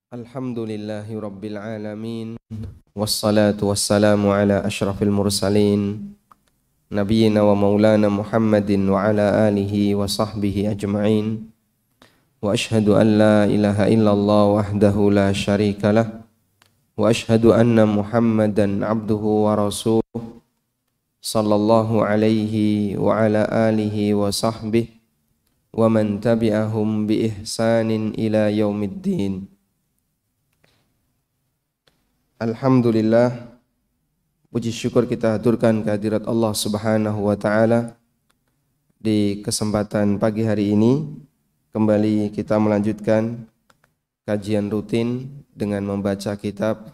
Alhamdulillahi Rabbil Alamin. Wassalatu wassalamu ala ashrafil mursalin Nabiyyina wa maulana Muhammadin wa ala alihi wa sahbihi ajma'in. Wa ashhadu an la ilaha illallah wahdahu la sharika lah. Wa ashhadu anna Muhammadan abduhu wa rasuluh sallallahu alaihi wa ala alihi wa sahbihi wa man tabi'ahum bi ihsanin ila yaumiddin. Alhamdulillah, puji syukur kita haturkan kehadirat Allah Subhanahu wa taala. Di kesempatan pagi hari ini kembali kita melanjutkan kajian rutin dengan membaca kitab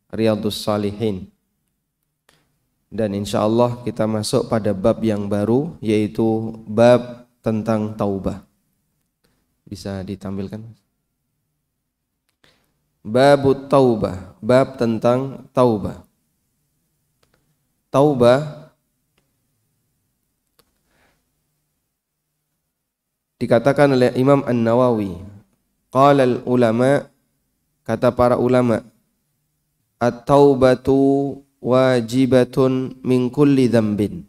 Riyadhus Shalihin. Dan insyaallah kita masuk pada bab yang baru, yaitu bab tentang taubah. Bisa ditampilkan? Babut taubah, bab tentang taubah. Taubah dikatakan oleh Imam An-Nawawi, qala al-ulama, kata para ulama, at-taubatu wajibatun min kulli dzambin.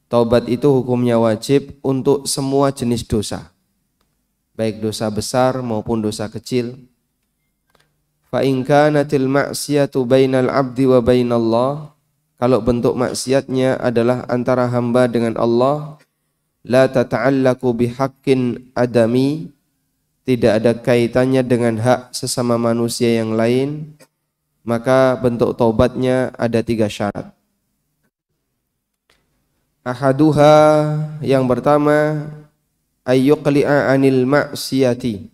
Taubat itu hukumnya wajib untuk semua jenis dosa, baik dosa besar maupun dosa kecil. Fa in kanatil ma'siyatu bainal abdi wa bainallah, kalau bentuk maksiatnya adalah antara hamba dengan Allah, la tata'allaku bihaqqin adami, tidak ada kaitannya dengan hak sesama manusia yang lain, maka bentuk taubatnya ada 3 syarat. Ahaduha, yang pertama, ayyuqli'a anil ma'siyati,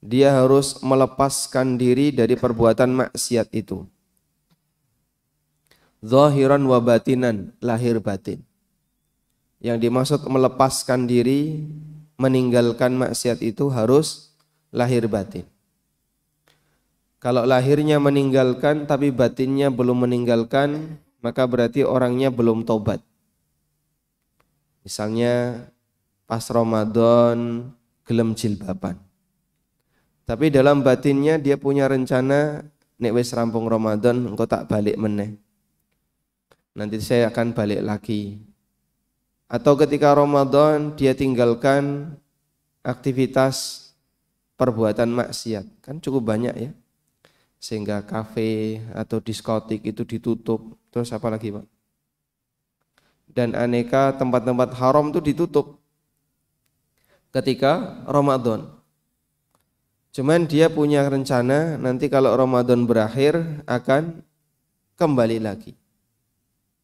dia harus melepaskan diri dari perbuatan maksiat itu. Zahiran wa batinan, lahir batin. Yang dimaksud melepaskan diri, meninggalkan maksiat itu harus lahir batin. Kalau lahirnya meninggalkan tapi batinnya belum meninggalkan, maka berarti orangnya belum taubat. Misalnya pas Ramadan gelem jilbaban, tapi dalam batinnya dia punya rencana, nek wis rampung Ramadan engko tak balik meneh, nanti saya akan balik lagi. Atau ketika Ramadan dia tinggalkan aktivitas perbuatan maksiat, kan cukup banyak ya, sehingga kafe atau diskotik itu ditutup. Terus apa lagi Pak? Dan aneka tempat-tempat haram itu ditutup ketika Ramadan. Cuman dia punya rencana nanti kalau Ramadan berakhir akan kembali lagi.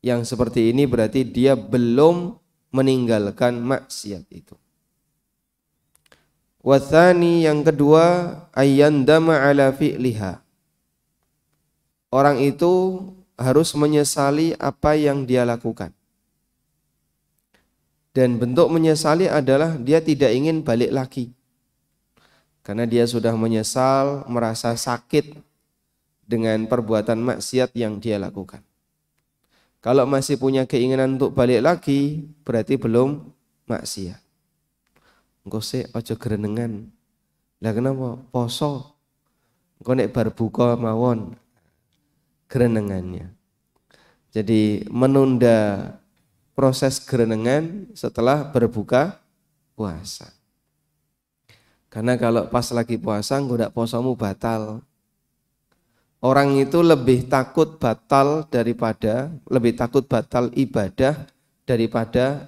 Yang seperti ini berarti dia belum meninggalkan maksiat itu. Wathani, yang kedua, ayyandama ala fi'liha. Orang itu harus menyesali apa yang dia lakukan. Dan bentuk menyesali adalah dia tidak ingin balik lagi. Karena dia sudah menyesal, merasa sakit dengan perbuatan maksiat yang dia lakukan. Kalau masih punya keinginan untuk balik lagi, berarti belum maksiat. Engko sik aja grenengan. Lah kenapa? Poso. Engko nek bar buka mawon grenengannya. Jadi menunda proses grenengan setelah berbuka puasa. Karena kalau pas lagi puasa, enggak posomu batal. Orang itu lebih takut batal ibadah daripada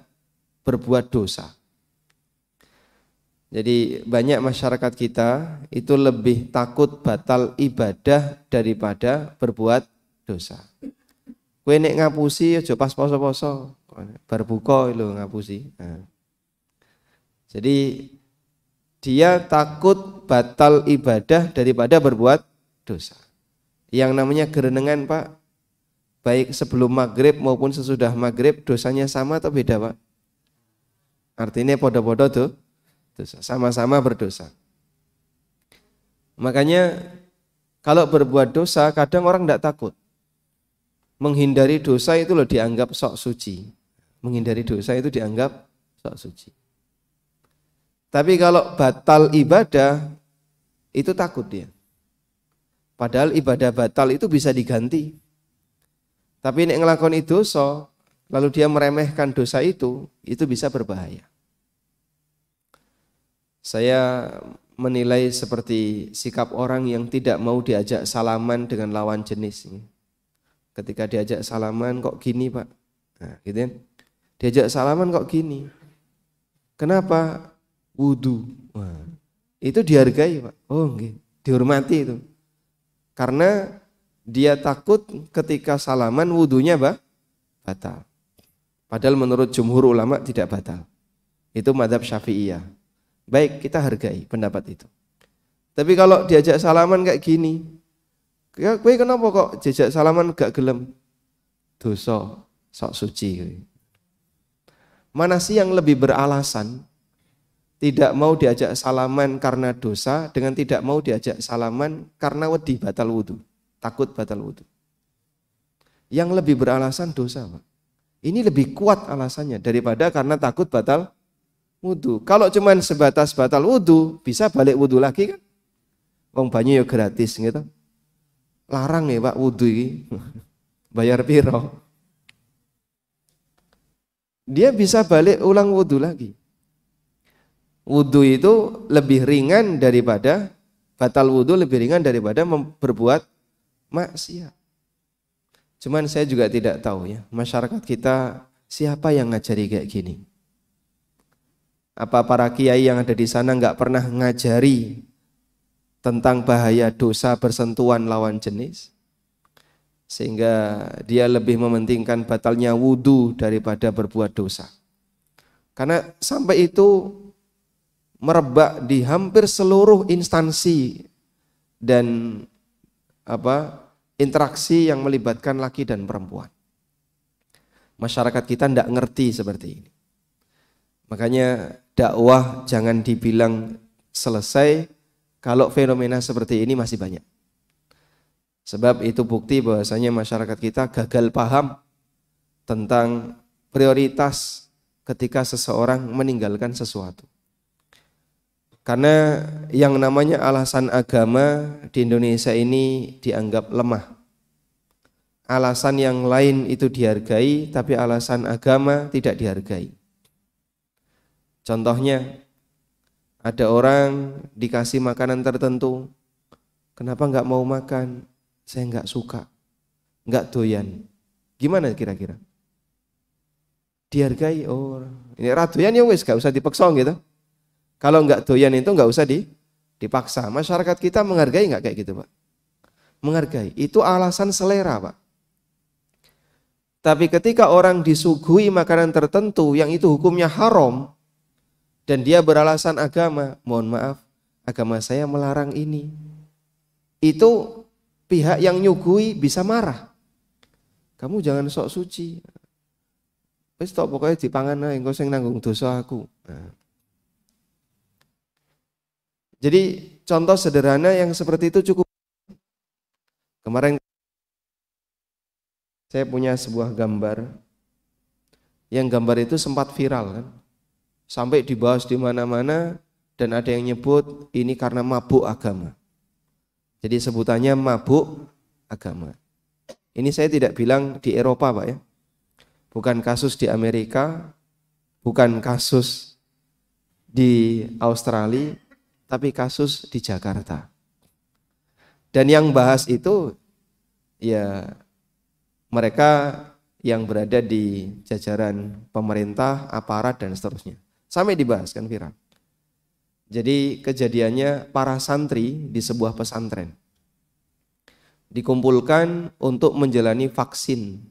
berbuat dosa. Jadi banyak masyarakat kita itu lebih takut batal ibadah daripada berbuat dosa. Kowe nek ngapusi aja pas poso-poso, berbuka lho ngapusi. Nah. Jadi dia takut batal ibadah daripada berbuat dosa. Yang namanya gerenengan Pak, baik sebelum maghrib maupun sesudah maghrib, dosanya sama atau beda Pak? Artinya podo-podo tuh dosa, sama-sama berdosa. Makanya kalau berbuat dosa kadang orang tidak takut. Menghindari dosa itu loh dianggap sok suci. Menghindari dosa itu dianggap sok suci. Tapi kalau batal ibadah itu takut dia. Padahal ibadah batal itu bisa diganti. Tapi nek ngelakoni dosa, lalu dia meremehkan dosa itu bisa berbahaya. Saya menilai seperti sikap orang yang tidak mau diajak salaman dengan lawan jenis. Ketika diajak salaman kok gini Pak? Nah, gitu kan? Diajak salaman kok gini? Kenapa? Wudu. Wah, itu dihargai Pak. Oh, okay. Dihormati itu. Karena dia takut ketika salaman wudunya batal. Padahal menurut jumhur ulama tidak batal. Itu mazhab Syafi'iyah. Baik, kita hargai pendapat itu. Tapi kalau diajak salaman kayak gini, kowe kenapa kok diajak salaman gak gelem? Dosa, sok suci. Mana sih yang lebih beralasan tidak mau diajak salaman karena dosa dengan tidak mau diajak salaman karena wedi batal wudu, takut batal wudu? Yang lebih beralasan dosa, Pak. Ini lebih kuat alasannya daripada karena takut batal wudu. Kalau cuman sebatas batal wudu, bisa balik wudu lagi kan? Wong banyu ya gratis gitu. Larang ya Pak wudu ini. Bayar piro? Dia bisa balik ulang wudu lagi. Wudu itu lebih ringan daripada batal wudu, lebih ringan daripada berbuat maksiat. Cuman saya juga tidak tahu ya, masyarakat kita siapa yang ngajari kayak gini? Apa para kiai yang ada di sana nggak pernah ngajari tentang bahaya dosa bersentuhan lawan jenis? Sehingga dia lebih mementingkan batalnya wudu daripada berbuat dosa. Karena sampai itu merebak di hampir seluruh instansi dan interaksi yang melibatkan laki dan perempuan. Masyarakat kita tidak ngerti seperti ini. Makanya dakwah jangan dibilang selesai kalau fenomena seperti ini masih banyak. Sebab itu bukti bahwasanya masyarakat kita gagal paham tentang prioritas ketika seseorang meninggalkan sesuatu. Karena yang namanya alasan agama di Indonesia ini dianggap lemah. Alasan yang lain itu dihargai, tapi alasan agama tidak dihargai. Contohnya, ada orang dikasih makanan tertentu, kenapa nggak mau makan? Saya nggak suka, nggak doyan. Gimana kira-kira? Dihargai, oh ini radoyan ya wis, nggak usah dipaksa gitu. Kalau nggak doyan itu nggak usah dipaksa. Masyarakat kita menghargai nggak kayak gitu Pak? Menghargai, itu alasan selera Pak. Tapi ketika orang disuguhi makanan tertentu yang itu hukumnya haram dan dia beralasan agama, mohon maaf, agama saya melarang ini. Itu pihak yang nyuguhi bisa marah. Kamu jangan sok suci. Wis tok pokoknya dipangan ae engko sing nanggung dosa aku. Nah. Jadi contoh sederhana yang seperti itu cukup. Kemarin saya punya sebuah gambar, yang gambar itu sempat viral kan, sampai dibahas di mana-mana dan ada yang nyebut ini karena mabuk agama. Jadi sebutannya mabuk agama. Ini saya tidak bilang di Eropa Pak ya, bukan kasus di Amerika, bukan kasus di Australia, tapi kasus di Jakarta. Dan yang bahas itu ya mereka yang berada di jajaran pemerintah, aparat dan seterusnya. Sampai dibahas kan viral. Jadi kejadiannya para santri di sebuah pesantren dikumpulkan untuk menjalani vaksin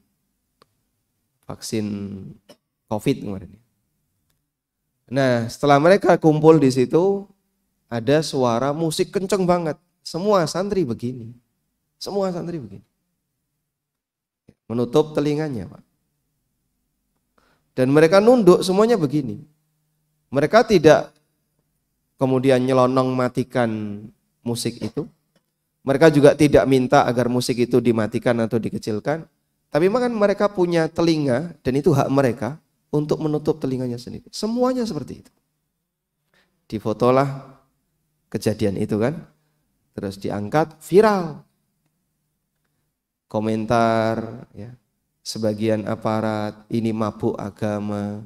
COVID kemarin. Nah, setelah mereka kumpul di situ, ada suara musik kenceng banget. Semua santri begini. Menutup telinganya, Pak. Dan mereka nunduk semuanya begini. Mereka tidak kemudian nyelonong matikan musik itu. Mereka juga tidak minta agar musik itu dimatikan atau dikecilkan. Tapi kan mereka punya telinga dan itu hak mereka untuk menutup telinganya sendiri. Semuanya seperti itu. Difotolah kejadian itu kan. Terus diangkat viral. komentar, ya, sebagian aparat, ini mabuk agama,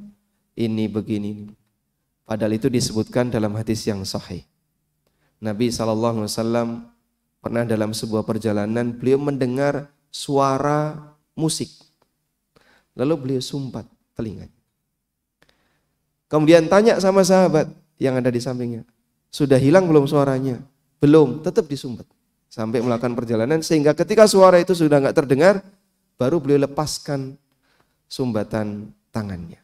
ini begini. Padahal itu disebutkan dalam hadis yang sahih. Nabi SAW pernah dalam sebuah perjalanan, beliau mendengar suara musik. Lalu beliau sumpat telinganya. Kemudian tanya sama sahabat yang ada di sampingnya, sudah hilang belum suaranya? Belum, tetap disumbat. Sampai melakukan perjalanan, sehingga ketika suara itu sudah nggak terdengar, baru beliau lepaskan sumbatan tangannya.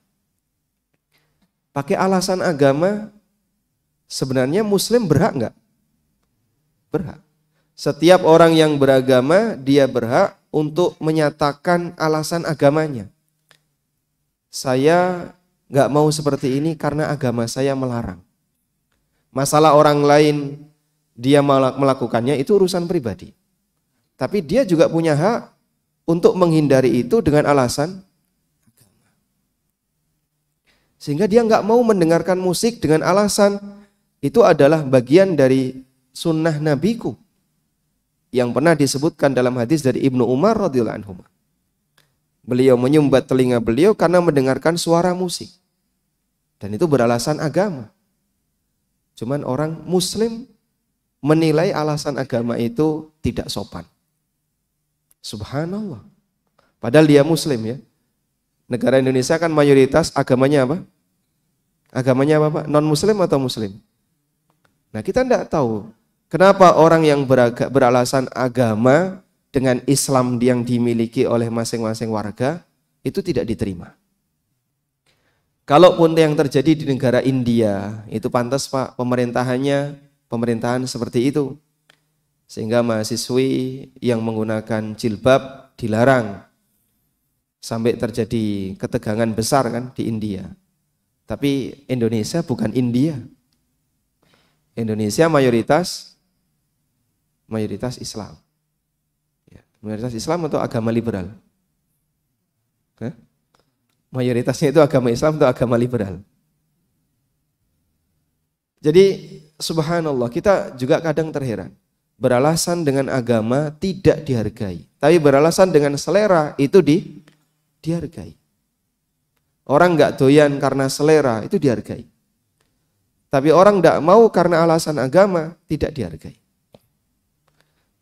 Pakai alasan agama, sebenarnya muslim berhak nggak? Berhak. Setiap orang yang beragama, dia berhak untuk menyatakan alasan agamanya. Saya nggak mau seperti ini karena agama saya melarang. Masalah orang lain dia melakukannya itu urusan pribadi. Tapi dia juga punya hak untuk menghindari itu dengan alasan agama. Sehingga dia nggak mau mendengarkan musik dengan alasan itu adalah bagian dari sunnah nabiku, yang pernah disebutkan dalam hadis dari Ibnu Umar radhiyallahu anhu. Beliau menyumbat telinga beliau karena mendengarkan suara musik. Dan itu beralasan agama. Cuman orang muslim menilai alasan agama itu tidak sopan. Subhanallah. Padahal dia muslim ya. Negara Indonesia kan mayoritas agamanya apa? Agamanya apa Pak? Non muslim atau muslim? Nah kita tidak tahu kenapa orang yang beralasan agama dengan Islam yang dimiliki oleh masing-masing warga itu tidak diterima. Kalaupun yang terjadi di negara India, itu pantas Pak pemerintahan seperti itu. Sehingga mahasiswi yang menggunakan jilbab dilarang. Sampai terjadi ketegangan besar kan di India. Tapi Indonesia bukan India. Indonesia mayoritas Islam. Mayoritas Islam atau agama liberal? Mayoritasnya itu agama Islam atau agama liberal? Jadi subhanallah, kita juga kadang terheran. Beralasan dengan agama tidak dihargai. Tapi beralasan dengan selera itu dihargai. Orang nggak doyan karena selera itu dihargai. Tapi orang nggak mau karena alasan agama tidak dihargai.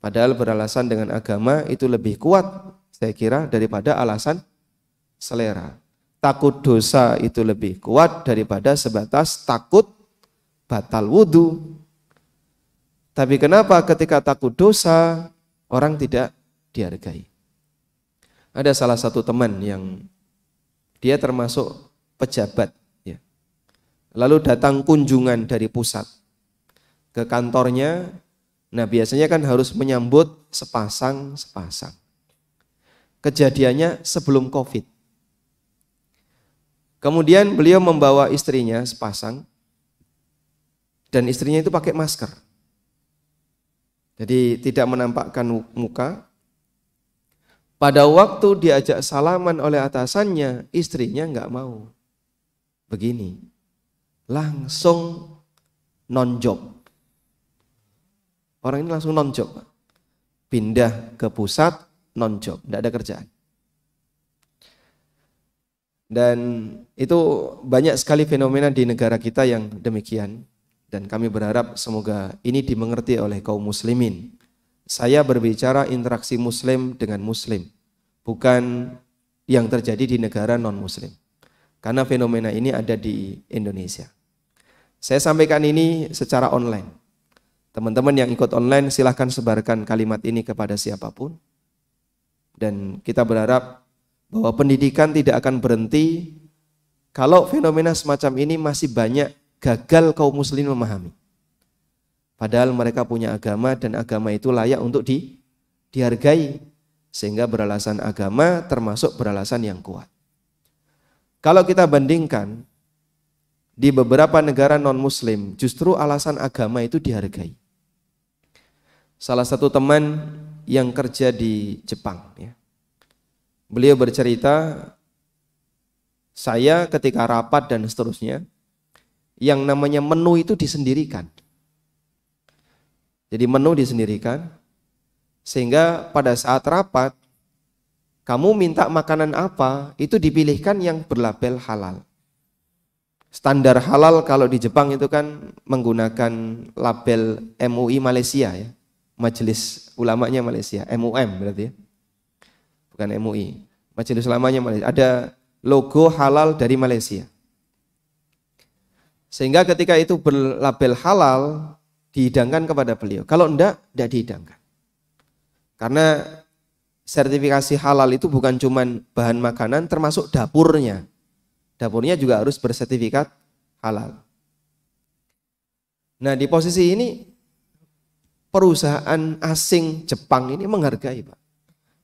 Padahal beralasan dengan agama itu lebih kuat, saya kira, daripada alasan selera. Takut dosa itu lebih kuat daripada sebatas takut batal wudhu. Tapi kenapa ketika takut dosa, orang tidak dihargai? Ada salah satu teman yang dia termasuk pejabat, ya. Lalu datang kunjungan dari pusat ke kantornya. Nah biasanya kan harus menyambut sepasang. Kejadiannya sebelum COVID. Kemudian beliau membawa istrinya sepasang. Dan istrinya itu pakai masker. Jadi tidak menampakkan muka. Pada waktu diajak salaman oleh atasannya, istrinya nggak mau. Begini, langsung non-job. Orang ini langsung non-job, pindah ke pusat non-job, tidak ada kerjaan. Dan itu banyak sekali fenomena di negara kita yang demikian. Dan kami berharap semoga ini dimengerti oleh kaum muslimin. Saya berbicara interaksi muslim dengan muslim, bukan yang terjadi di negara non-muslim. Karena fenomena ini ada di Indonesia. Saya sampaikan ini secara online. Teman-teman yang ikut online silahkan sebarkan kalimat ini kepada siapapun. Dan kita berharap bahwa pendidikan tidak akan berhenti kalau fenomena semacam ini masih banyak gagal kaum muslimin memahami. Padahal mereka punya agama dan agama itu layak untuk dihargai. Sehingga beralasan agama termasuk beralasan yang kuat. Kalau kita bandingkan di beberapa negara non-muslim justru alasan agama itu dihargai. Salah satu teman yang kerja di Jepang, ya. Beliau bercerita, saya ketika rapat dan seterusnya, yang namanya menu itu disendirikan. Jadi menu disendirikan, sehingga pada saat rapat, Kamu minta makanan apa, itu dipilihkan yang berlabel halal. Standar halal kalau di Jepang itu kan menggunakan label MUI Malaysia ya. Majelis Ulamanya Malaysia, MUM berarti ya. Bukan MUI. Majelis Ulamanya Malaysia. Ada logo halal dari Malaysia. Sehingga ketika itu berlabel halal dihidangkan kepada beliau. Kalau tidak dihidangkan. Karena sertifikasi halal itu bukan cuma bahan makanan termasuk dapurnya. Dapurnya juga harus bersertifikat halal. Nah, di posisi ini perusahaan asing Jepang ini menghargai, Pak.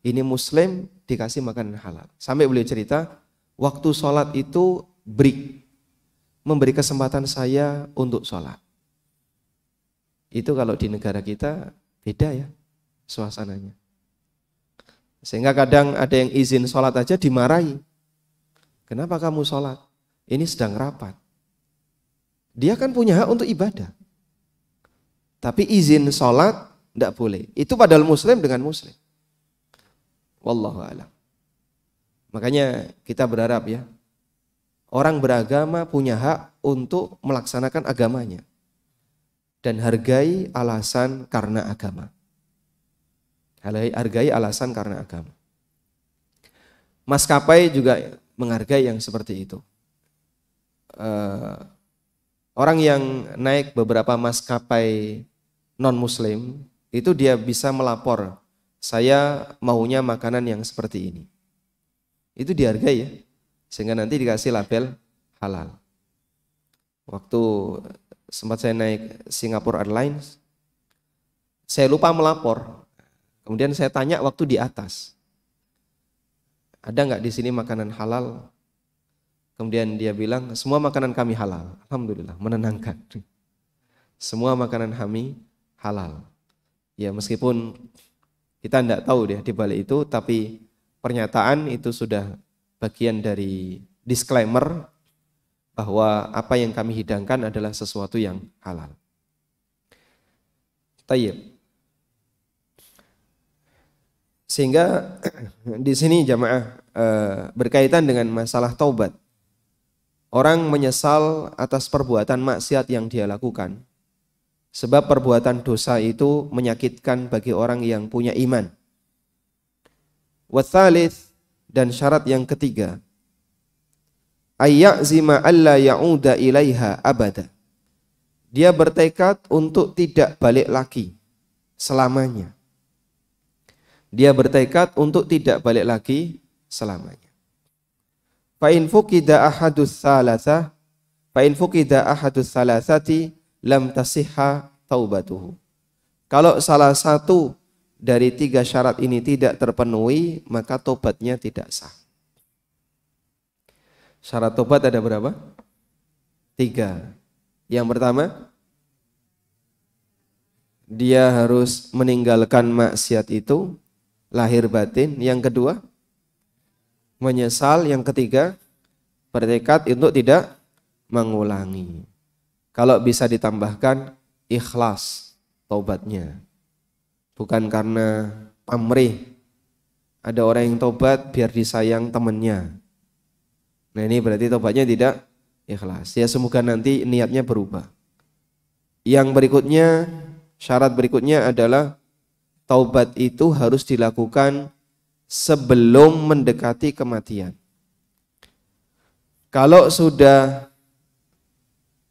Ini muslim dikasih makanan halal. Sampai beliau cerita, waktu sholat itu break, memberi kesempatan saya untuk sholat. Itu kalau di negara kita beda ya suasananya. Sehingga kadang ada yang izin sholat aja dimarahi. Kenapa kamu sholat? Ini sedang rapat. Dia kan punya hak untuk ibadah. Tapi izin sholat tidak boleh. Itu padahal muslim dengan muslim. Wallahu a'lam. Makanya kita berharap ya, orang beragama punya hak untuk melaksanakan agamanya. Dan hargai alasan karena agama. Hargai alasan karena agama. Maskapai juga menghargai yang seperti itu. Orang yang naik beberapa maskapai non-muslim, itu dia bisa melapor, saya maunya makanan yang seperti ini. Itu dihargai ya, sehingga nanti dikasih label halal. Waktu sempat saya naik Singapore Airlines, saya lupa melapor. Kemudian saya tanya waktu di atas, ada nggak di sini makanan halal? Kemudian dia bilang, semua makanan kami halal. Alhamdulillah, menenangkan. Semua makanan kami halal. Ya meskipun kita tidak tahu deh di balik itu, tapi pernyataan itu sudah bagian dari disclaimer bahwa apa yang kami hidangkan adalah sesuatu yang halal. Tayyib. Sehingga di sini jamaah berkaitan dengan masalah taubat. Orang menyesal atas perbuatan maksiat yang dia lakukan. Sebab perbuatan dosa itu menyakitkan bagi orang yang punya iman. Watsalits, dan syarat yang ketiga, ayyazima alla ya'uda ilaiha abada. Dia bertekad untuk tidak balik lagi selamanya. Dia bertekad untuk tidak balik lagi selamanya. Fa in fuqida ahadus salasah, fa in fuqida ahadus salasati lam tasihha taubatuhu. Kalau salah satu dari 3 syarat ini tidak terpenuhi, maka tobatnya tidak sah. Syarat tobat ada berapa? 3. Yang pertama, dia harus meninggalkan maksiat itu lahir batin. Yang kedua, menyesal. Yang ketiga, bertekad untuk tidak mengulangi. Kalau bisa ditambahkan, ikhlas taubatnya. Bukan karena pamrih. Ada orang yang taubat biar disayang temannya. Nah ini berarti taubatnya tidak ikhlas. Ya semoga nanti niatnya berubah. Yang berikutnya, syarat berikutnya adalah taubat itu harus dilakukan sebelum mendekati kematian. Kalau sudah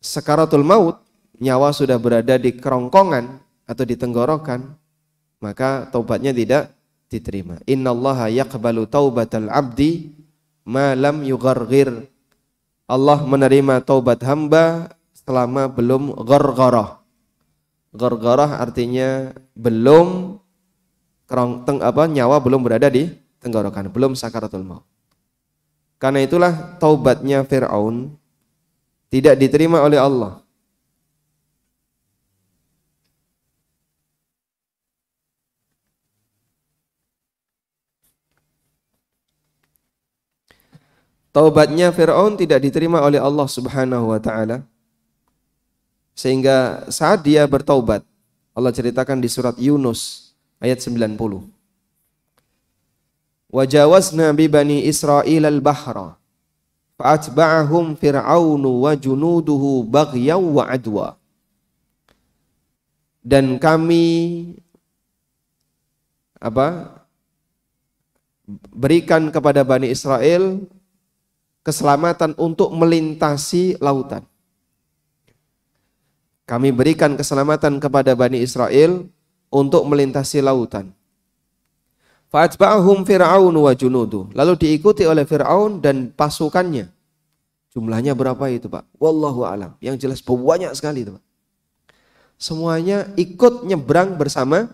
sakaratul maut, nyawa sudah berada di kerongkongan atau di tenggorokan, maka taubatnya tidak diterima. Innallaha yaqbalu taubatal abdi ma lam yugharghir. Allah menerima taubat hamba selama belum ghargharah. Ghargharah artinya belum nyawa belum berada di tenggorokan, belum sakaratul maut. Karena itulah taubatnya Fir'aun tidak diterima oleh Allah. Taubatnya Fir'aun tidak diterima oleh Allah Subhanahu wa taala. Sehingga saat dia bertaubat, Allah ceritakan di surat Yunus ayat 90. Wajawazna bi bani Israil al-bahra fa'atba'ahum fir'aunu wa junuduhu baghyaw wa adwa. Dan kami berikan kepada Bani Israel keselamatan untuk melintasi lautan. Kami berikan keselamatan kepada Bani Israel untuk melintasi lautan. Fa'atba'ahum fir'aun wa junudu. Lalu diikuti oleh Fir'aun dan pasukannya. Jumlahnya berapa itu, Pak? Wallahu a'lam. Yang jelas banyak sekali itu, Pak. Semuanya ikut nyebrang bersama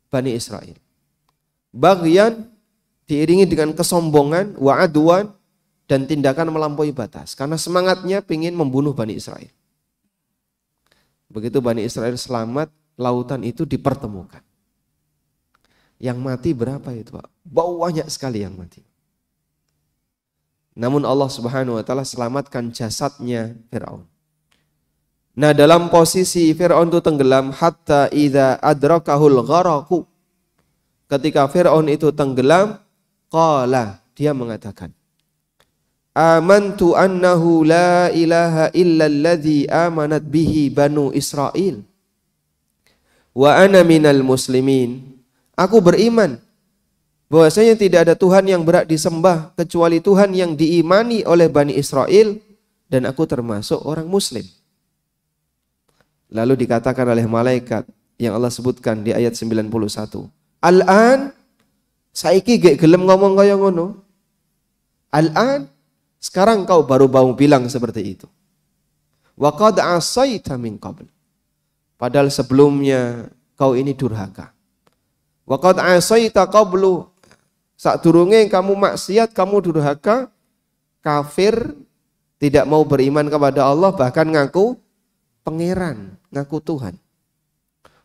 Bani Israel. Baghyan diiringi dengan kesombongan, wa'adwan, dan tindakan melampaui batas. Karena semangatnya ingin membunuh Bani Israel. Begitu Bani Israel selamat, lautan itu dipertemukan. Yang mati berapa itu, Pak? Banyak sekali yang mati. Namun Allah Subhanahu wa taala selamatkan jasadnya Firaun. Nah, dalam posisi Firaun itu tenggelam hatta idza adrakahul gharaqu. Ketika Firaun itu tenggelam, qala, dia mengatakan, amantu annahu la ilaha illa alladhi amanat bihi banu Israel wa ana minal muslimin. Aku beriman bahwasanya tidak ada Tuhan yang berhak disembah kecuali Tuhan yang diimani oleh Bani Israel dan aku termasuk orang muslim. Lalu dikatakan oleh malaikat yang Allah sebutkan di ayat 91. Al-an saiki gek gelem ngomong kaya ngono. Al-an sekarang kau baru mau bilang seperti itu. Wa qad asaita min qabl. Padahal sebelumnya kau ini durhaka. Wa qad asaita qablu. Sakdurunge kamu maksiat, kamu durhaka, kafir, tidak mau beriman kepada Allah, bahkan ngaku pangeran, ngaku Tuhan.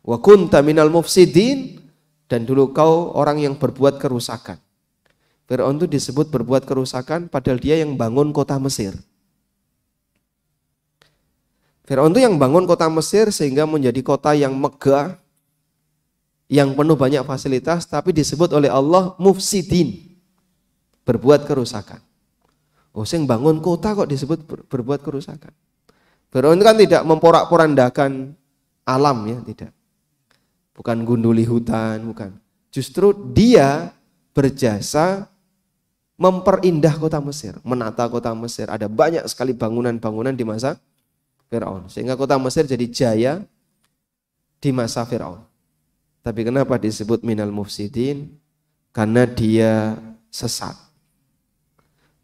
Wa kunta minal mufsidin, dan dulu kau orang yang berbuat kerusakan. Fir'aun itu disebut berbuat kerusakan padahal dia yang bangun kota Mesir. Fir'aun itu yang bangun kota Mesir sehingga menjadi kota yang megah, yang penuh banyak fasilitas, tapi disebut oleh Allah mufsidin, berbuat kerusakan. Oh, sing bangun kota kok disebut berbuat kerusakan. Fir'aun kan tidak memporak-porandakan alam, ya, tidak. Bukan gunduli hutan, bukan. Justru dia berjasa memperindah kota Mesir, menata kota Mesir. Ada banyak sekali bangunan-bangunan di masa Fir'aun, sehingga kota Mesir jadi jaya di masa Fir'aun. Tapi kenapa disebut minal mufsidin? Karena dia sesat.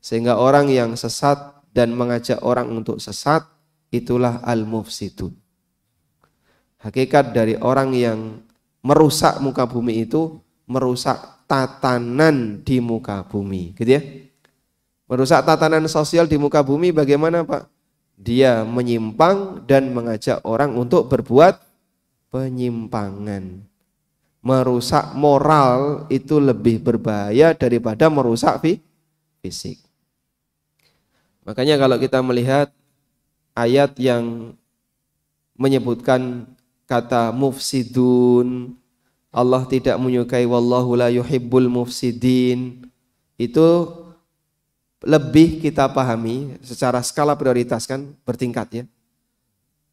Sehingga orang yang sesat dan mengajak orang untuk sesat, itulah al-mufsidun. Hakikat dari orang yang merusak muka bumi itu, merusak tatanan di muka bumi. Gitu ya. Merusak tatanan sosial di muka bumi bagaimana, Pak? Dia menyimpang dan mengajak orang untuk berbuat penyimpangan. Merusak moral itu lebih berbahaya daripada merusak fisik. Makanya kalau kita melihat ayat yang menyebutkan kata mufsidun, Allah tidak menyukai wallahu la yuhibbul mufsidin, itu lebih kita pahami secara skala prioritas, kan bertingkat, ya.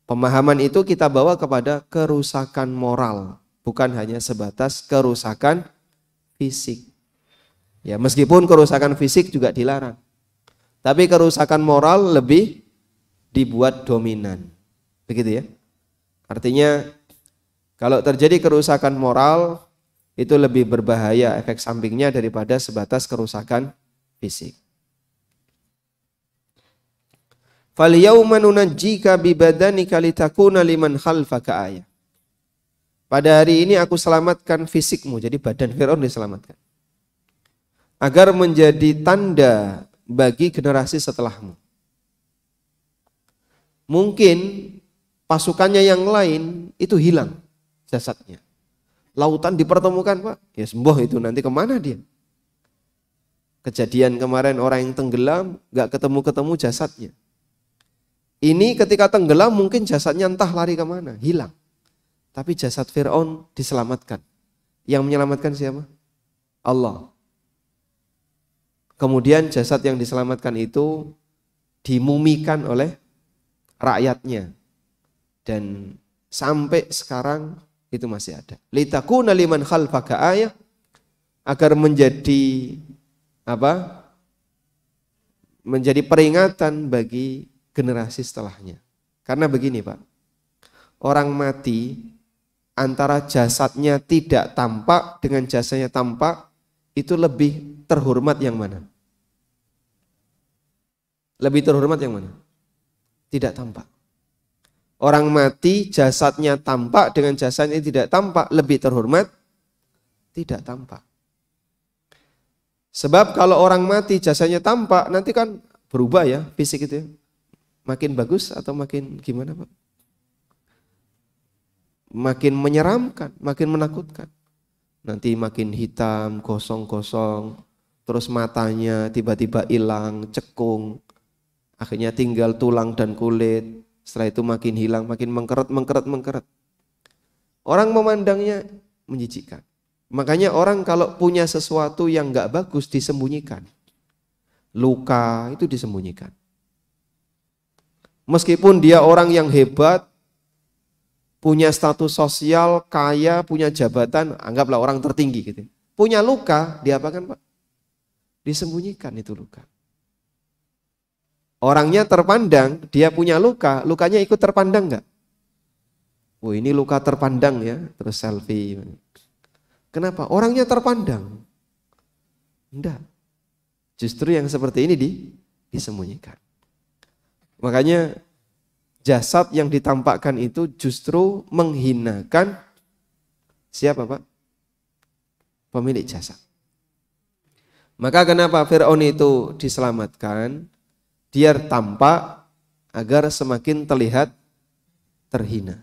Pemahaman itu kita bawa kepada kerusakan moral, bukan hanya sebatas kerusakan fisik. Ya, meskipun kerusakan fisik juga dilarang. Tapi kerusakan moral lebih dibuat dominan. Begitu, ya. Artinya kalau terjadi kerusakan moral itu lebih berbahaya efek sampingnya daripada sebatas kerusakan fisik. Fal yauma nunajjika bi badanika litakuna liman khalfaka ayah. Pada hari ini aku selamatkan fisikmu, jadi badan Fir'aun diselamatkan, agar menjadi tanda bagi generasi setelahmu. Mungkin pasukannya yang lain itu hilang jasadnya. Lautan dipertemukan, Pak. Ya sembuh itu, nanti kemana dia? Kejadian kemarin orang yang tenggelam gak ketemu-ketemu jasadnya. Ini ketika tenggelam mungkin jasadnya entah lari kemana, hilang. Tapi jasad Fir'aun diselamatkan. Yang menyelamatkan siapa? Allah. Kemudian jasad yang diselamatkan itu dimumikan oleh rakyatnya. Dan sampai sekarang itu masih ada. Litakuna liman khalfaka ayah, agar menjadi apa? Menjadi peringatan bagi generasi setelahnya. Karena begini Pak, orang mati antara jasadnya tidak tampak dengan jasadnya tampak, itu lebih terhormat yang mana? Lebih terhormat yang mana? Tidak tampak. Orang mati jasadnya tampak dengan jasadnya tidak tampak, lebih terhormat tidak tampak. Sebab kalau orang mati jasadnya tampak, nanti kan berubah ya fisik itu ya. Makin bagus atau makin gimana Pak? Makin menyeramkan, makin menakutkan. Nanti makin hitam, gosong-gosong, terus matanya tiba-tiba hilang, cekung, akhirnya tinggal tulang dan kulit. Setelah itu makin hilang, makin mengkeret. Orang memandangnya menjijikkan. Makanya orang kalau punya sesuatu yang gak bagus disembunyikan. Luka itu disembunyikan. Meskipun dia orang yang hebat, punya status sosial, kaya, punya jabatan, anggaplah orang tertinggi gitu. Punya luka, diapakan Pak? Disembunyikan itu luka. Orangnya terpandang, dia punya luka, lukanya ikut terpandang enggak? Oh ini luka terpandang ya, terus selfie. Kenapa? Orangnya terpandang. Enggak. Justru yang seperti ini disembunyikan. Makanya jasad yang ditampakkan itu justru menghinakan siapa Pak? Pemilik jasad. Maka kenapa Fir'aun itu diselamatkan? Biar tampak agar semakin terlihat terhina.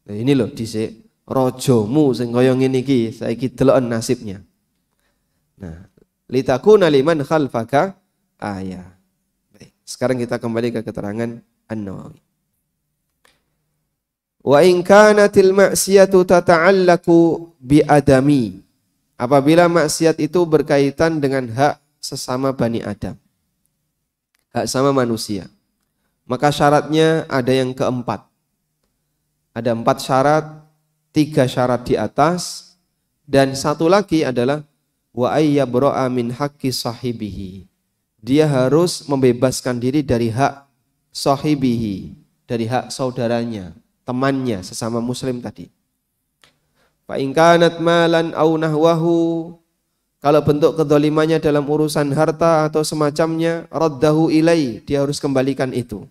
Nah ini loh dhisik rojomu sing kaya ngene iki saiki deloken nasibnya. Nah, litakuna liman khalfaka ayah. Baik, sekarang kita kembali ke keterangan An-Nawawi. Wa in kanatil ma'siyatu tata'allaku bi adami. Apabila maksiat itu berkaitan dengan hak sesama Bani Adam. Hak sama manusia. Maka syaratnya ada yang keempat. Ada 4 syarat, 3 syarat di atas, dan satu lagi adalah wa ayyabra'a min haqqi sahibihi. Dia harus membebaskan diri dari hak sahibihi, dari hak saudaranya, temannya, sesama muslim tadi. Fa in kanat malan aw nahwahu, kalau bentuk kedzalimannya dalam urusan harta atau semacamnya, raddahu ilai, dia harus kembalikan itu.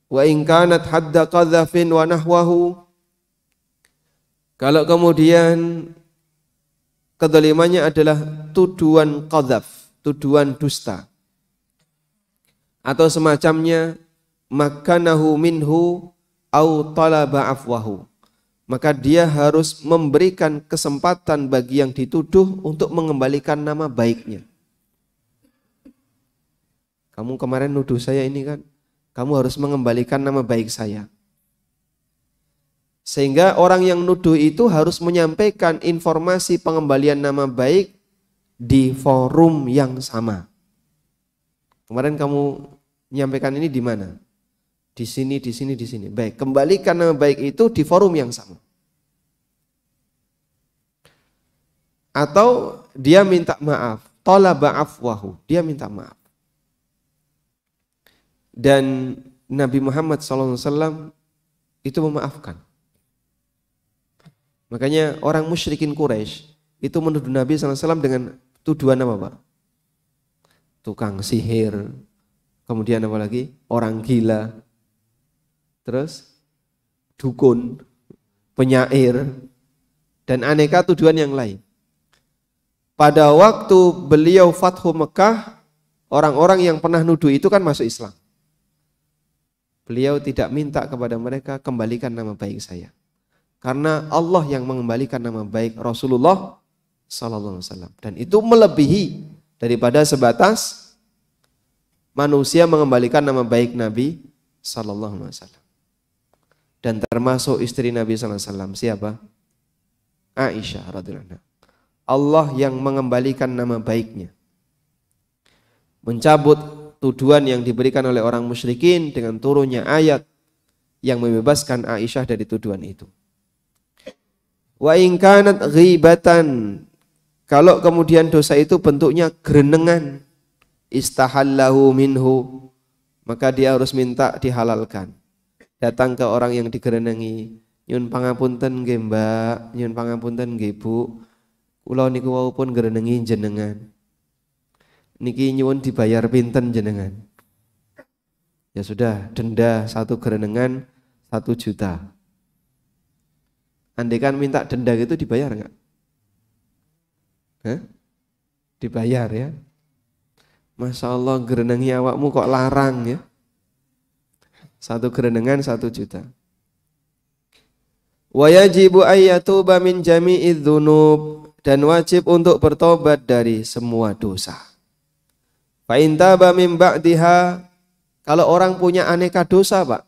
Wa in kanat hadda qadzafin wa nahwahu, kalau kemudian kedzalimannya adalah tuduhan qadzaf, tuduhan dusta atau semacamnya, makanahu minhu au talaba afwahu, maka dia harus memberikan kesempatan bagi yang dituduh untuk mengembalikan nama baiknya. Kamu kemarin nuduh saya ini kan, kamu harus mengembalikan nama baik saya. Sehingga orang yang nuduh itu harus menyampaikan informasi pengembalian nama baik di forum yang sama. Kemarin kamu menyampaikan ini di mana? Di sini. Baik, kembalikan nama baik itu di forum yang sama. Atau dia minta maaf, talaba afwahu, dia minta maaf. Dan Nabi Muhammad SAW itu memaafkan. Makanya orang musyrikin Quraisy itu menuduh Nabi SAW dengan tuduhan apa Pak? Tukang sihir, kemudian apa lagi? Orang gila, terus dukun, penyair, dan aneka tuduhan yang lain. Pada waktu beliau Fathu Mekah, orang-orang yang pernah nuduh itu kan masuk Islam. Beliau tidak minta kepada mereka kembalikan nama baik saya. Karena Allah yang mengembalikan nama baik Rasulullah sallallahu alaihi wasallam, dan itu melebihi daripada sebatas manusia mengembalikan nama baik Nabi sallallahu alaihi wasallam. Dan termasuk istri Nabi sallallahu alaihi wasallam siapa? Aisyah radhiyallahu anha. Allah yang mengembalikan nama baiknya. Mencabut tuduhan yang diberikan oleh orang musyrikin dengan turunnya ayat yang membebaskan Aisyah dari tuduhan itu. Wa in kanat ghibatan, kalau kemudian dosa itu bentuknya gerenengan, istahallahu minhu, maka dia harus minta dihalalkan. Datang ke orang yang digerenengi, nyun pangapunten nggih Mbak, nyun pangapunten nggih Bu, kula niku wau pun gerenengi jenengan. Niki nyuwun dibayar pinten jenengan? Ya sudah, denda 1 gerenengan 1 juta. Andai kan minta denda gitu dibayar enggak? Hah? Dibayar ya. Masya Allah, gerenengi awakmu kok larang ya. 1 gerenengan 1 juta. Wa yajibu ayyatuba min jami'idz dzunub, dan wajib untuk bertobat dari semua dosa. Fa in taba min ba'diha, kalau orang punya aneka dosa, Pak.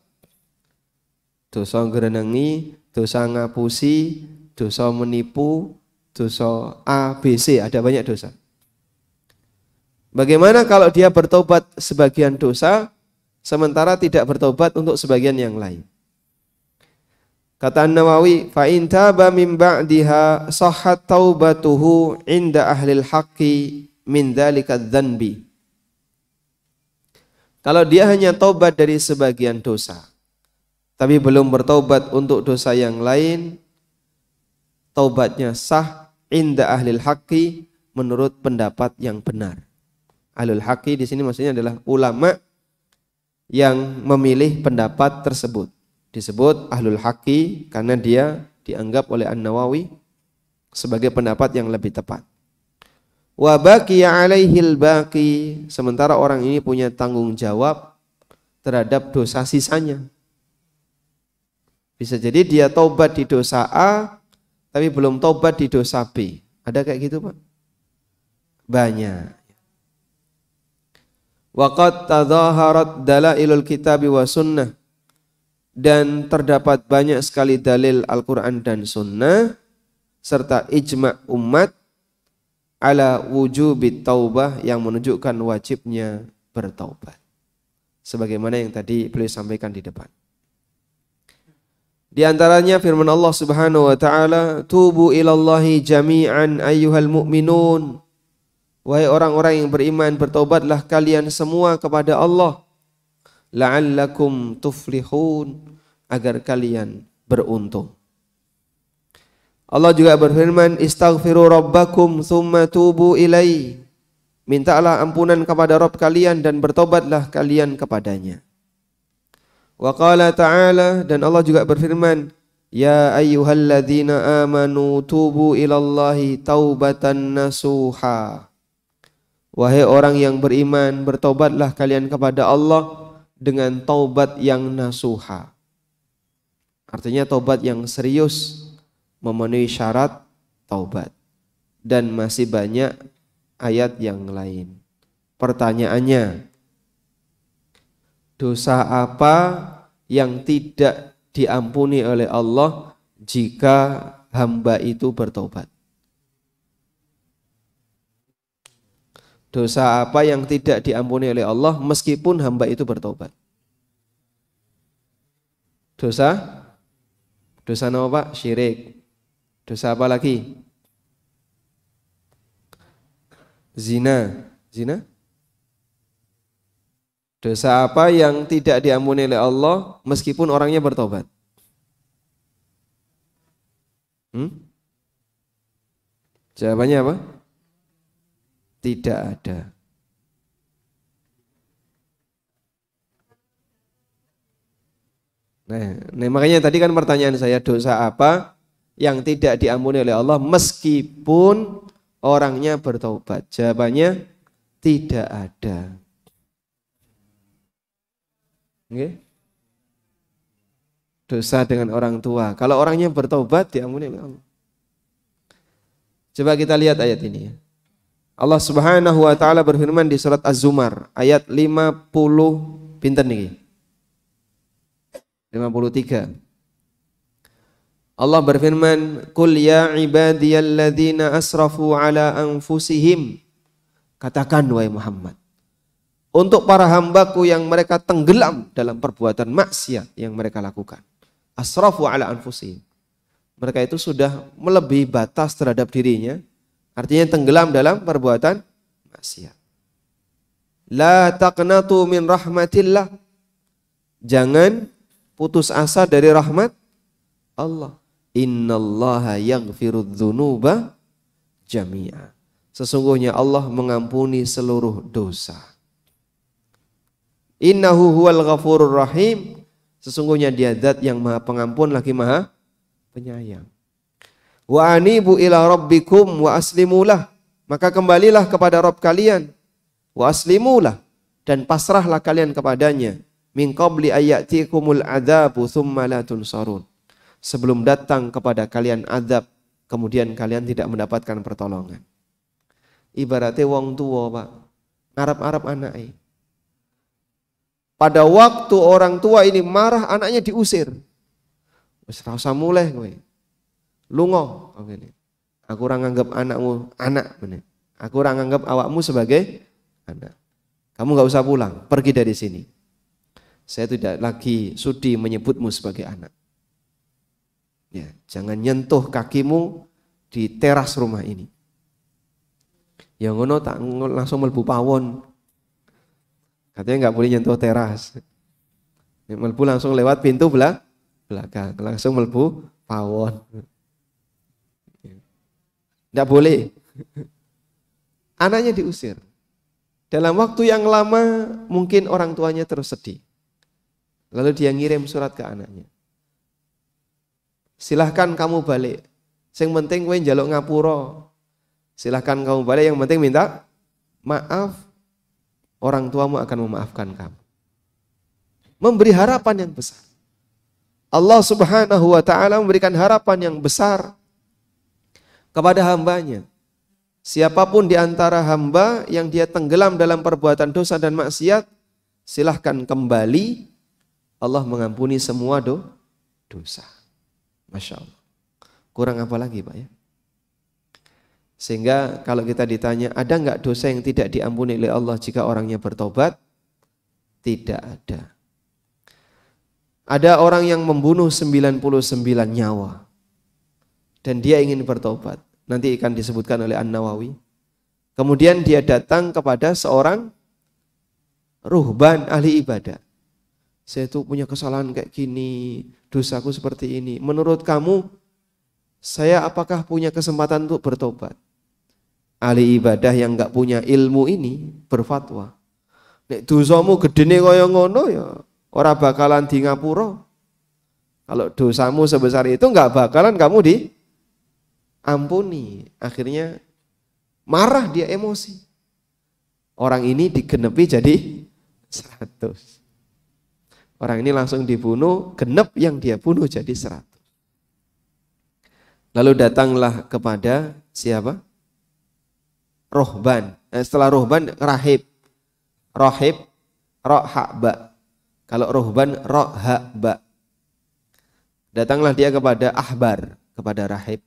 Dosa gerenengi, dosa ngapusi, dosa menipu, dosa ABC, ada banyak dosa. Bagaimana kalau dia bertobat sebagian dosa, sementara tidak bertobat untuk sebagian yang lain? Kata An-Nawawi, fa in taba min ba'diha sahhat taubatuhu 'inda ahlil haqqi min dzalika dzanbi. Kalau dia hanya taubat dari sebagian dosa, tapi belum bertobat untuk dosa yang lain, taubatnya sah 'inda ahlil haqqi, menurut pendapat yang benar. Ahlul haqqi di sini maksudnya adalah ulama yang memilih pendapat tersebut. Disebut ahlul haqqi karena dia dianggap oleh An-Nawawi sebagai pendapat yang lebih tepat. Wa baqiya alaihil baqi, sementara orang ini punya tanggung jawab terhadap dosa sisanya. Bisa jadi dia taubat di dosa A tapi belum taubat di dosa B. Ada kayak gitu, Pak? Banyak. Waqad tadhaharat dalailul kitabi wa sunnah, dan terdapat banyak sekali dalil Al-Quran dan Sunnah serta ijma' umat ala wujubit taubah, yang menunjukkan wajibnya bertaubat. Sebagaimana yang tadi beliau sampaikan di depan. Di antaranya firman Allah Subhanahu wa taala, tubu ilallahi jami'an ayyuhal mu'minun. Wahai orang-orang yang beriman, bertaubatlah kalian semua kepada Allah, la'allakum tuflihun, agar kalian beruntung. Allah juga berfirman, istaghfiru rabbakum thumma tubu ilaihi, mintalah ampunan kepada Rabb kalian dan bertobatlah kalian kepadanya. Wa qala ta'ala, dan Allah juga berfirman, ya ayyuhalladzina amanu tubu ilallahi taubatan nasuha. Wahai orang yang beriman, bertobatlah kalian kepada Allah dengan taubat yang nasuha. Artinya taubat yang serius, memenuhi syarat taubat. Dan masih banyak ayat yang lain. Pertanyaannya, dosa apa yang tidak diampuni oleh Allah jika hamba itu bertobat? Dosa apa yang tidak diampuni oleh Allah meskipun hamba itu bertobat? Dosa? Dosa apa, Pak? Syirik. Dosa apa lagi? Zina. Zina? Dosa apa yang tidak diampuni oleh Allah meskipun orangnya bertobat? Jawabannya apa? Tidak ada. Nah, makanya tadi kan pertanyaan saya, dosa apa yang tidak diampuni oleh Allah meskipun orangnya bertobat? Jawabannya tidak ada. Okay? Dosa dengan orang tua, kalau orangnya bertobat diampuni oleh Allah. Coba kita lihat ayat ini ya. Allah Subhanahu wa taala berfirman di surat Az-Zumar ayat 50 pinten niki? 53. Allah berfirman, "Qul ya ibadiyalladzina asrafu ala anfusihim." Katakan wahai Muhammad, untuk para hambaku yang mereka tenggelam dalam perbuatan maksiat yang mereka lakukan. Asrafu ala anfusihim. Mereka itu sudah melebihi batas terhadap dirinya, artinya tenggelam dalam perbuatan maksiat. La taqnatu min rahmatillah. Jangan putus asa dari rahmat Allah. Innallaha yaghfirudz dzunuba jami'a. Sesungguhnya Allah mengampuni seluruh dosa. Innahu huwal ghafurur rahim. Sesungguhnya dia zat yang maha pengampun lagi maha penyayang. Wa anibu ila rabbikum wa aslimulah. Maka kembalilah kepada Rabb kalian. Wa aslimulah. Dan pasrahlah kalian kepadanya. Min qabli ayyatikumul adzabu thumma la tunsarun. Sebelum datang kepada kalian azab, kemudian kalian tidak mendapatkan pertolongan. Ibaratnya wong tua, Pak, ngarep-arep anaknya. Pada waktu orang tua ini marah, anaknya diusir. Wis ra usah muleh kowe. Lunga ngene. Aku ora nganggep anakmu anak bener. Aku ora nganggep awakmu sebagai anak. Kamu enggak usah pulang, pergi dari sini. Saya tidak lagi sudi menyebutmu sebagai anak. Ya, jangan nyentuh kakimu di teras rumah ini. Ya ngono tak langsung mlebu pawon. Katanya nggak boleh nyentuh teras. Mlebu langsung lewat pintu belakang, langsung mlebu pawon. Nggak boleh. Anaknya diusir. Dalam waktu yang lama mungkin orang tuanya terus sedih. Lalu dia ngirim surat ke anaknya. Silahkan kamu balik. Yang penting kowe njaluk ngapura. Silahkan kamu balik, yang penting minta maaf. Orang tuamu akan memaafkan kamu. Memberi harapan yang besar. Allah Subhanahu wa ta'ala memberikan harapan yang besar kepada hambanya. Siapapun di antara hamba yang dia tenggelam dalam perbuatan dosa dan maksiat, silahkan kembali. Allah mengampuni semua dosa. Masya Allah. Kurang apa lagi Pak ya? Sehingga kalau kita ditanya, ada enggak dosa yang tidak diampuni oleh Allah jika orangnya bertobat? Tidak ada. Ada orang yang membunuh 99 nyawa. Dan dia ingin bertobat. Nanti akan disebutkan oleh An-Nawawi. Kemudian dia datang kepada seorang ruhban ahli ibadah. Saya itu punya kesalahan kayak gini, dosaku seperti ini. Menurut kamu, saya apakah punya kesempatan untuk bertobat? Ahli ibadah yang enggak punya ilmu ini berfatwa. Nek dosamu gedene kaya ngono ya ora bakalan di ngapura. Kalau dosamu sebesar itu enggak bakalan kamu diampuni. Akhirnya marah dia, emosi. Orang ini digenepi jadi 100. Orang ini langsung dibunuh, genep yang dia bunuh jadi 100. Lalu datanglah kepada siapa? Rohban. Setelah rohban, rahib. Rohib, rohaba. Kalau rohban, rohaba. Datanglah dia kepada ahbar, kepada rahib.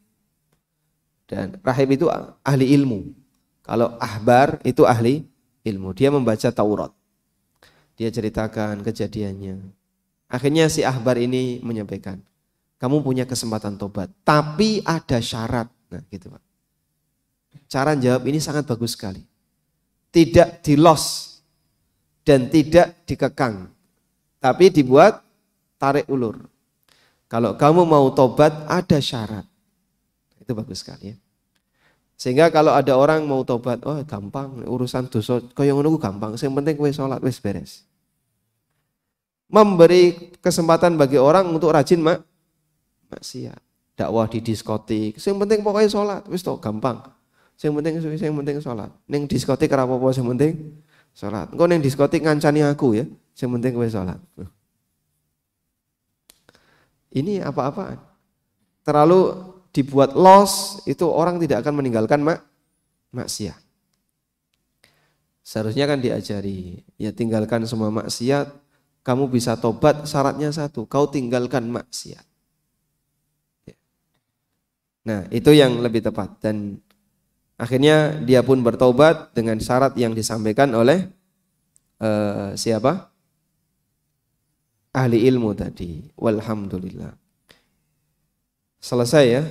Dan rahib itu ahli ilmu. Kalau ahbar itu ahli ilmu. Dia membaca Taurat. Dia ceritakan kejadiannya. Akhirnya si ahbar ini menyampaikan, kamu punya kesempatan tobat, tapi ada syarat. Nah, gitu Pak. Cara jawab ini sangat bagus sekali. Tidak di-los dan tidak dikekang, tapi dibuat tarik ulur. Kalau kamu mau tobat ada syarat. Itu bagus sekali ya. Sehingga kalau ada orang mau tobat, oh gampang, urusan dosa kaya ngono gampang, yang penting kowe salat wis beres. Memberi kesempatan bagi orang untuk rajin maksiat. Dakwah di diskotik, yang penting pokoknya salat, wis toh gampang. Yang penting salat. Ning diskotik ora apa-apa, yang penting salat. Engko ning diskotik ngancani aku ya, yang penting kowe salat. Ini apa-apaan. Terlalu dibuat los, itu orang tidak akan meninggalkan maksiat. Seharusnya kan diajari, ya tinggalkan semua maksiat, kamu bisa tobat, syaratnya satu, kau tinggalkan maksiat. Ya. Nah, itu yang lebih tepat. Dan akhirnya dia pun bertaubat dengan syarat yang disampaikan oleh siapa? Ahli ilmu tadi. Walhamdulillah. Selesai ya.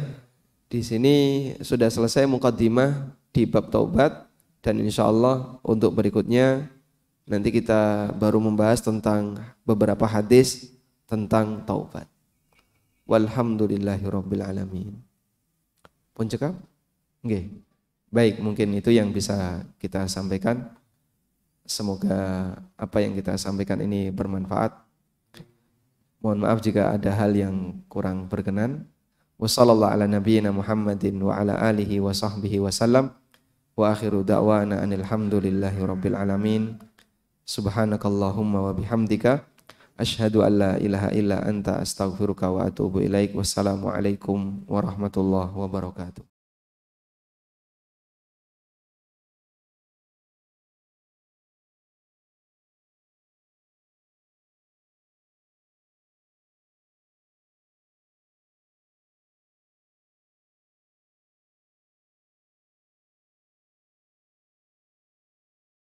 Di sini sudah selesai muqaddimah di bab taubat, dan insya Allah untuk berikutnya nanti kita baru membahas tentang beberapa hadis tentang taubat. Walhamdulillahirabbil alamin. Pun cekap? Nggih. Baik, mungkin itu yang bisa kita sampaikan. Semoga apa yang kita sampaikan ini bermanfaat. Mohon maaf jika ada hal yang kurang berkenan. Wassallallahu ala nabiyyina Muhammadin wa ala alihi wa sahbihi wasallam. Wa akhiru da'wana anil hamdulillahi rabbil alamin. Subhanakallahumma wa bihamdika asyhadu an la ilaha illa anta astaghfiruka wa atubu ilaik. Wassalamualaikum warahmatullahi wabarakatuh.